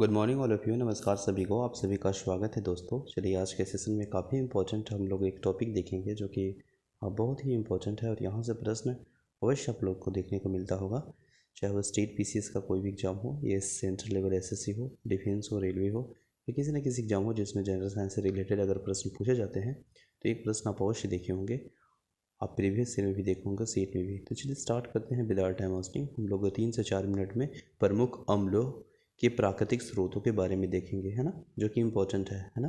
Good morning all of you. नमस्कार सभी को, आप सभी का स्वागत है दोस्तों। चलिए आज के सेशन में काफ़ी इंपॉर्टेंट हम लोग एक टॉपिक देखेंगे जो कि बहुत ही इंपॉर्टेंट है और यहाँ से प्रश्न अवश्य आप लोग को देखने को मिलता होगा। चाहे वो स्टेट पीसीएस का कोई भी एग्जाम हो, ये सेंट्रल लेवल एसएससी हो, डिफेंस हो, रेलवे हो या किसी न किसी एग्जाम हो जिसमें जनरल साइंस से रिलेटेड अगर प्रश्न पूछे जाते हैं तो एक प्रश्न आप अवश्य देखे होंगे। आप प्रीवियस ईयर में भी देखे होंगे, सीट में भी। तो चलिए स्टार्ट करते हैं विदाउट टाइम वेस्टिंग। हम लोग 3 से 4 मिनट में प्रमुख अम्लों के प्राकृतिक स्रोतों के बारे में देखेंगे, है ना, जो कि इम्पोर्टेंट है ना।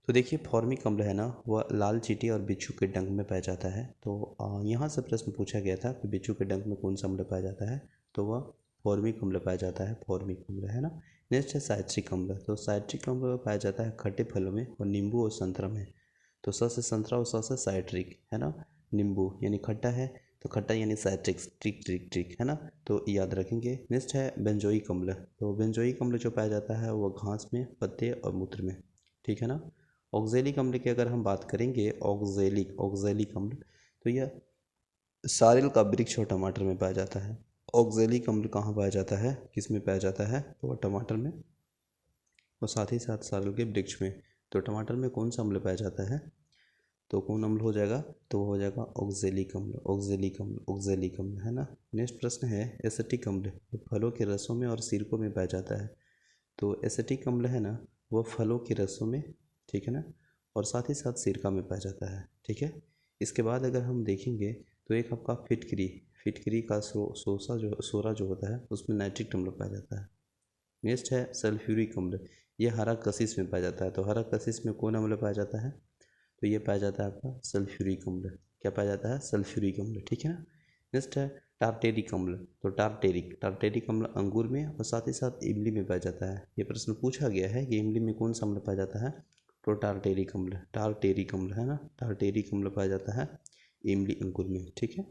तो देखिए फॉर्मिक अम्ल है ना, वह लाल चींटी और बिच्छू के डंक में पाया जाता है। तो यहाँ से प्रश्न पूछा गया था कि बिच्छू के डंक में कौन सा अम्ल पाया जाता है, तो वह फॉर्मिक अम्ल पाया जाता है, फॉर्मिक अम्ल, है ना। नेक्स्ट है साइट्रिक अम्ल। तो साइट्रिक अम्ल पाया जाता है खट्टे फलों में और नींबू और संतरा में। तो स से संतरा और स से साइट्रिक, है ना। नींबू यानी खट्टा है, तो खट्टा यानी साइट्रिक, ट्रिक ट्रिक ट्रिक, है ना, तो याद रखेंगे। नेक्स्ट है बेंजोइक अम्ल। तो बेंजोइक अम्ल जो पाया जाता है वो घास में, पत्ते और मूत्र में, ठीक है ना। ऑक्जेलिक अम्ल की अगर हम बात करेंगे, ऑक्जेलिक अम्ल, तो यह सारिल का वृक्ष और टमाटर में पाया जाता है। ऑक्जेलिक अम्ल कहाँ पाया जाता है, किस में पाया जाता है, तो वह टमाटर में और साथ ही साथ सारिल के वृक्ष में। तो टमाटर में कौन सा अम्ल पाया जाता है, तो कौन अम्ल हो जाएगा, तो वो हो जाएगा ऑक्जेलिक अम्ल, ऑक्जेलिक अम्ल, ऑक्जेलिक अम्ल, है ना। नेक्स्ट प्रश्न है एसिटिक अम्ल। फलों के रसों में और सिरकों में पाया जाता है। तो एसिटिक अम्ल है ना, वो फलों के रसों में, ठीक है ना, और साथ ही साथ सिरका में पाया जाता है, ठीक है। इसके बाद अगर हम देखेंगे तो एक आपका फिटकरी, फिटकरी का सोरा जो होता है उसमें नाइट्रिक अम्ल पाया जाता है। नेक्स्ट है सल्फ्यूरिक अम्ल। ये हरा कशिश में पाया जाता है। तो हरा कशिश में कौन अम्ल पाया जाता है, तो ये पाया जाता है आपका सल्फ्यूरिक अम्ल। क्या पाया जाता है, सल्फ्यूरिक अम्ल, ठीक है ना। नेक्स्ट है टार्टेरिक अम्ल। तो टार्टेरिक अम्ल अंगूर में और साथ ही साथ इमली में पाया जाता है। ये प्रश्न पूछा गया है कि इमली में कौन सा अम्ल पाया जाता है, तो टार्टेरिक अम्ल, टार्टेरिक अम्ल, है ना, टार्टेरिक अम्ल पाया जाता है इमली अंगूर में, ठीक है।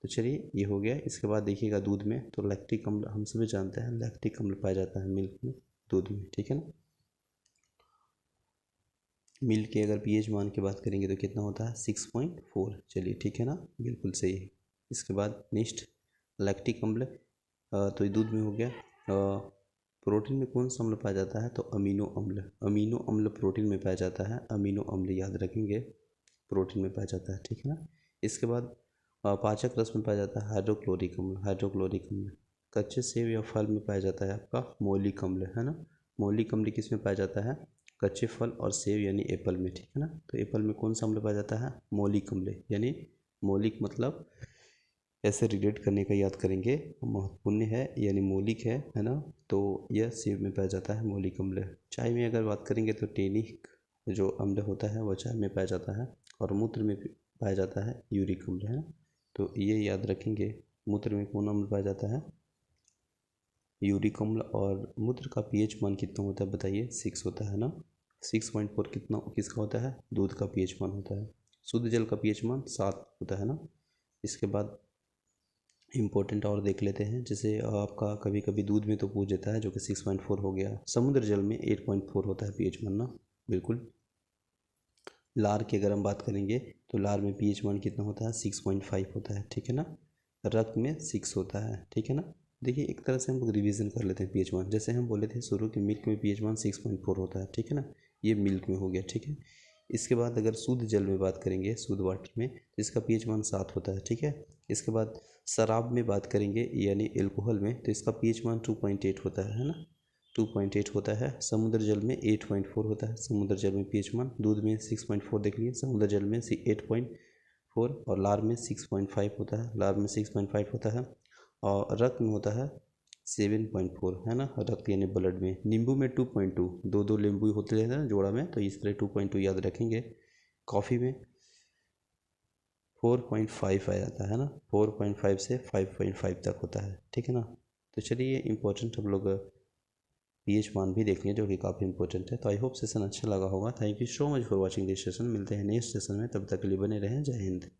तो चलिए ये हो गया। इसके बाद देखिएगा दूध में, तो लैक्टिक अम्ल हम सभी जानते हैं, लैक्टिक अम्ल पाया जाता है मिल्क में, दूध में, ठीक है ना। मिल्क के अगर पीएच मान की बात करेंगे तो कितना होता है, 6.4। चलिए ठीक है ना, बिल्कुल सही है। इसके बाद नेक्स्ट लैक्टिक अम्ल, तो ये दूध में हो गया। प्रोटीन में कौन सा अम्ल पाया जाता है, तो अमीनो अम्ल, अमीनो अम्ल प्रोटीन में पाया जाता है, अमीनो अम्ल याद रखेंगे, प्रोटीन में पाया जाता है, ठीक है ना। इसके बाद पाचक रस में पाया जाता है हाइड्रोक्लोरिक अम्ल, हाइड्रोक्लोरिक अम्ल। कच्चे सेब या फल में पाया जाता है आपका मौलिक अम्ल, है ना। मौलिक अम्ल किस में पाया जाता है, कच्चे फल और सेब यानी एप्पल में, ठीक है ना। तो एप्पल में कौन सा अम्ल पाया जाता है, मौलिक अम्ल, यानी मौलिक मतलब ऐसे रिलेट करने का याद करेंगे, महत्वपूर्ण है यानी मौलिक है ना। तो यह सेब में पाया जाता है मौलिक अम्ल। चाय में अगर बात करेंगे तो टेनिक जो अम्ल होता है वह चाय में पाया जाता है और मूत्र में पाया जाता है यूरिक अम्ल, है ना। तो ये याद रखेंगे, मूत्र में कौन अम्ल पाया जाता है, यूरिक अम्ल। और मूत्र का पीएच मान कितना होता है बताइए, 6 होता है ना। 6.4 कितना किसका होता है, दूध का पीएच मान होता है। शुद्ध जल का पीएच मान 7 होता है ना। इसके बाद इम्पोर्टेंट और देख लेते हैं, जैसे आपका कभी कभी दूध में तो पूछ देता है जो कि 6.4 हो गया। समुद्र जल में 8.4 होता है पीएच मान ना, बिल्कुल। लार की अगर हम बात करेंगे तो लार में पीएच मान कितना होता है, 6.5 होता है, ठीक है ना। रक्त में 6 होता है, ठीक है ना। देखिए एक तरह से हम लोग रिविजन कर लेते हैं पीएच मान। जैसे हम बोले थे शुरू के मिल्क में पीएच मान 6.4 होता है, ठीक है ना, ये मिल्क में हो गया, ठीक है। इसके बाद अगर शुद्ध जल में बात करेंगे, शुद्ध वाटर में, तो इसका पीएच मान 7 होता है, ठीक है। इसके बाद शराब में बात करेंगे यानी एल्कोहल में, तो इसका पीएच मान 2.8 होता है ना, 2.8 होता है। समुद्र जल में 8.4 होता है, समुद्र जल में पीएच मान। दूध में 6.4 देख लिए, समुद्र जल में 8.4 और लार में 6.5 होता है, लार में 6.5 होता है। और रक्त में होता है 7.4, है ना, रक्त यानी ब्लड में। नींबू में 2.2, दो दो नींबू होते हैं ना जोड़ा में, तो इस तरह 2.2 याद रखेंगे। कॉफ़ी में 4.5 आ जाता है ना, 4.5 से 5.5 तक होता है, ठीक है ना। तो चलिए इंपॉर्टेंट हम लोग पीएच मान भी देख लें जो कि काफ़ी इंपॉर्टेंट है। तो आई होप सेशन अच्छा लगा होगा। Thank you so much for watching this session. मिलते हैं नेक्स्ट सेशन में, तब तक के लिए बने रहें। जय हिंद।